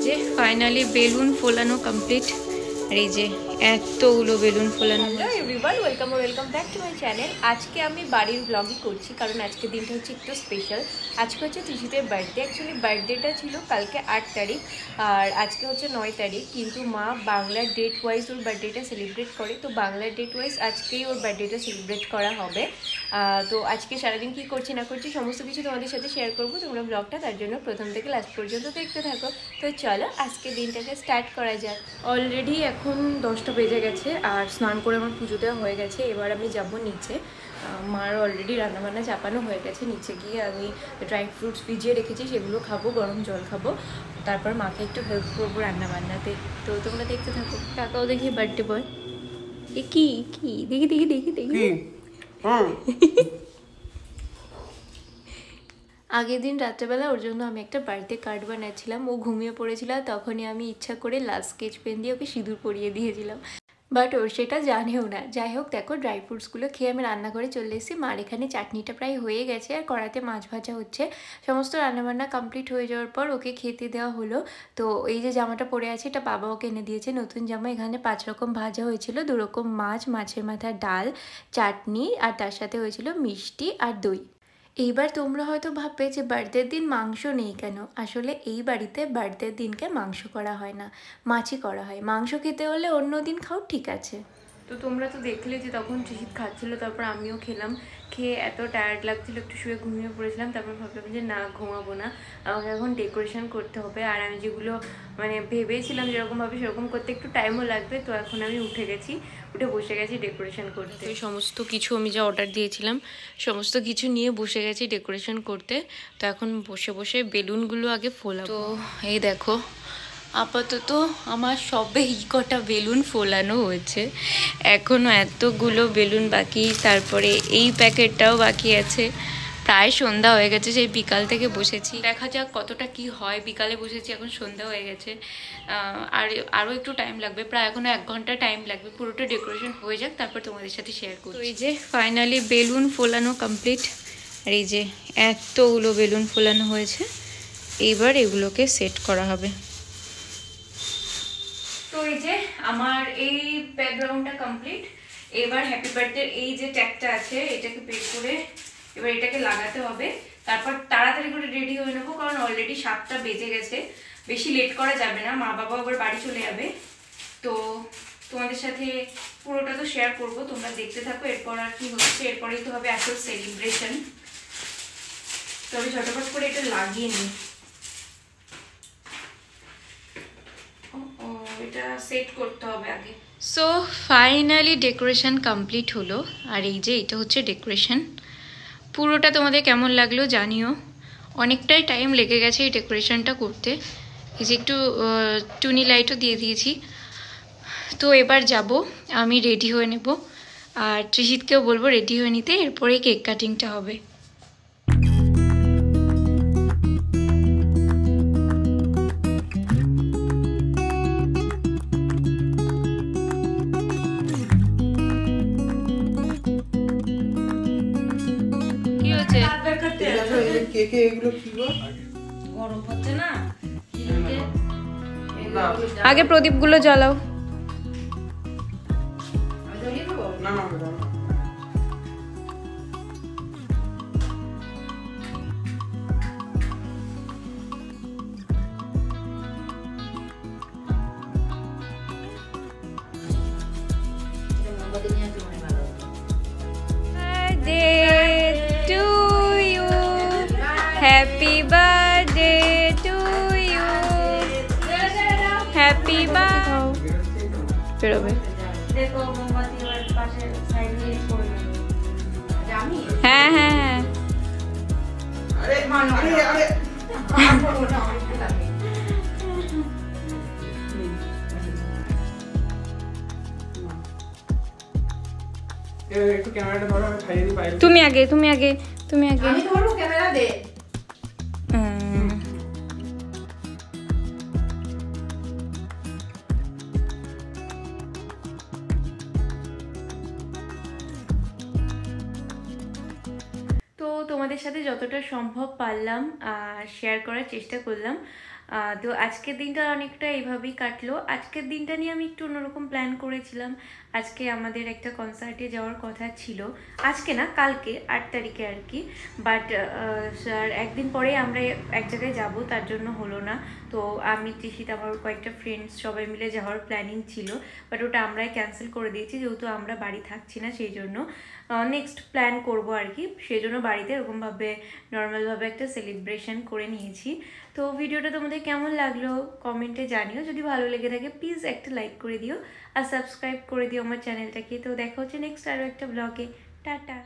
যে finally balloon ফোলানো complete. আর এই যে এতগুলো বেলুন ফোলানো। Hello everyone, welcome back to my channel. আজকে আমি বাড়ির ব্লগই করছি কারণ আজকে দিনটা হচ্ছে একটু স্পেশাল। আজকে হচ্ছে ত্রিশিতের বার্থডে। অ্যাকচুয়ালি বার্থডেটা ছিল কালকে 8 তারিখ আর আজকে হচ্ছে 9 তারিখ, কিন্তু মা বাংলার ডেট ওয়াইজ ওর বার্থডেটা সেলিব্রেট করে, তো বাংলার ডেট ওয়াইজ আজকেই ওর বার্থডেটা সেলিব্রেট করা হবে। তো আজকে সারাদিন কী করছি না করছি সমস্ত কিছু তোমাদের সাথে শেয়ার করবো। তোমরা ব্লগটা তার জন্য প্রথম থেকে লাস্ট পর্যন্ত দেখতে থাকো। তো চলো আজকে দিনটাকে স্টার্ট করা যাক। অলরেডি এখন 10টা বেজে গেছে আর স্নান করে আমার পুজো দেওয়া হয়ে গেছে। এবার আমি যাব নিচে। মার অলরেডি রান্নাবান্না চাপানো হয়ে গেছে। নিচে গিয়ে আমি ড্রাই ফ্রুটস ভিজিয়ে রেখেছি, সেগুলো খাবো, গরম জল খাবো, তারপর মাকে একটু হেল্প করবো রান্নাবান্নাতে। তো তোমরা দেখতে থাকো। কাকাও দেখি বার্থডে বয়। এ কি কি দেখি দেখি দেখি দেখি আগের দিন রাত্রেবেলা ওর জন্য আমি একটা বার্থডে কার্ড বানাচ্ছিলাম। ও ঘুমিয়ে পড়েছিল, তখনই আমি ইচ্ছা করে লাল স্কেচ পেন দিয়ে ওকে সিঁদুর পরিয়ে দিয়েছিলাম, বাট ওর সেটা জানেও না। যাই হোক, দেখো ড্রাই ফ্রুটসগুলো খেয়ে আমি রান্নাঘরে চলে এসেছি। মার এখানে চাটনিটা প্রায় হয়ে গেছে আর কড়াতে মাছ ভাজা হচ্ছে। সমস্ত রান্নাবান্না কমপ্লিট হয়ে যাওয়ার পর ওকে খেতে দেওয়া হলো। তো এই যে জামাটা পরে আছে এটা বাবা ওকে এনে দিয়েছে, নতুন জামা। এখানে 5 রকম ভাজা হয়েছিল, 2 রকম মাছ, মাছের মাথার ডাল, চাটনি, আর তার সাথে হয়েছিল মিষ্টি আর দই। এইবার তোমরা হয়তো ভাববে যে বার্থডের দিন মাংস নেই কেন। আসলে এই বাড়িতে বার্থডের দিনকে মাংস করা হয় না, মাছই করা হয়। মাংস খেতে হলে অন্য দিন খাও, ঠিক আছে। তো তোমরা তো দেখলে যে তখন ত্রিশিত খাচ্ছিলো, তারপর আমিও খেলাম। খেয়ে এত টায়ার্ড লাগছিলো, একটু শুয়ে ঘুমিয়ে পড়েছিলাম। তারপর ভাবলাম যে না, ঘুমাবো না, আমাকে এখন ডেকোরেশন করতে হবে। আর আমি যেগুলো মানে ভেবেছিলাম যেরকমভাবে সেরকম করতে একটু টাইমও লাগবে। তো এখন আমি উঠে বসে গেছি ডেকোরেশন করতে। ওই সমস্ত কিছু আমি যা অর্ডার দিয়েছিলাম সমস্ত কিছু নিয়ে বসে গেছি ডেকোরেশন করতে। তো এখন বসে বসে বেলুনগুলো আগে ফোলাবো। তো এই দেখো, আপাতত আমার সবেই কটা বেলুন ফোলানো হয়েছে, এখনও এতগুলো বেলুন বাকি। তারপরে এই প্যাকেটটাও বাকি আছে। প্রায় সন্ধ্যা হয়ে গেছে, সেই বিকাল থেকে বসেছি, দেখা যাক কতটা কি হয়। বিকালে বসেছি, এখন সন্ধ্যা হয়ে গেছে। আর আরও একটু টাইম লাগবে, প্রায় এখনও 1 ঘন্টা টাইম লাগবে। পুরোটা ডেকোরেশন হয়ে যাক, তারপর তোমাদের সাথে শেয়ার করব। তো এই যে ফাইনালি বেলুন ফোলানো কমপ্লিট। আর এই যে এতগুলো বেলুন ফোলানো হয়েছে, এইবার এগুলোকে সেট করা হবে। তো এই যে আমার এই ব্যাকগ্রাউন্ডটা কমপ্লিট। এবার হ্যাপি বার্থডে এই যে ট্যাগটা আছে এটাকে বের করে এবার এটাকে লাগাতে হবে। তারপর তাড়াতাড়ি করে রেডি হয়ে নেবো, কারণ অলরেডি 7টা বেজে গেছে। বেশি লেট করা যাবে না, মা বাবা আবার বাড়ি চলে যাবে। তো তোমাদের সাথে পুরোটা তো শেয়ার করবো, তোমরা দেখতে থাকো। এরপর আর কি হচ্ছে, এরপরেই তো হবে আসল সেলিব্রেশন। তবে ঝটপট করে এটা লাগিয়ে নিই, এটা সেট করতে হবে আগে। সো ফাইনালি ডেকোরেশন কমপ্লিট হলো। আর এই যে এটা হচ্ছে ডেকোরেশন। পুরোটা তোমাদের কেমন লাগলো জানিও। অনেকটাই টাইম লেগে গেছে এই ডেকোরেশনটা করতে। এই যে একটু টুনি লাইটও দিয়ে দিয়েছি। তো এবার যাব, আমি রেডি হয়ে নেব আর ত্রিশিতকেও বলবো রেডি হয়ে নিতে, এরপরে কেক কাটিংটা হবে। আগে প্রদীপগুলো জ্বালাও। Happy birthday to you. Happy birthday. হ্যাঁ হ্যাঁ হ্যাঁ। তুমি আগে আমি ধরবো, ক্যামেরা দে। তো তোমাদের সাথে যতটা সম্ভব পারলাম শেয়ার করার চেষ্টা করলাম। তো আজকের দিনটা অনেকটা এইভাবেই কাটলো। আজকের দিনটা নিয়ে আমি একটু অন্যরকম প্ল্যান করেছিলাম। আজকে আমাদের একটা কনসার্টে যাওয়ার কথা ছিল, আজকে না কালকে 8 তারিখে আর কি। বাট স্যার একদিন পরে আমরা এক জায়গায় যাব, তার জন্য হলো না। তো আমি তৃষিত আমার কয়েকটা ফ্রেন্ডস সবাই মিলে যাওয়ার প্ল্যানিং ছিল, বাট ওটা আমরাই ক্যান্সেল করে দিয়েছি, যেহেতু আমরা বাড়ি থাকছি না সেই জন্য। নেক্সট প্ল্যান করব আর কি, সেই জন্য বাড়িতে এরকমভাবে নর্মালভাবে একটা সেলিব্রেশন করে নিয়েছি। তো ভিডিওটা তোমাদের কেমন লাগলো কমেন্টে জানিও, যদি ভালো লেগে থাকে প্লিজ একটা লাইক করে দিও আর সাবস্ক্রাইব করে দিও আমার চ্যানেলটাকে। তো দেখা হচ্ছে নেক্সট আরও একটা ব্লগে। টাটা।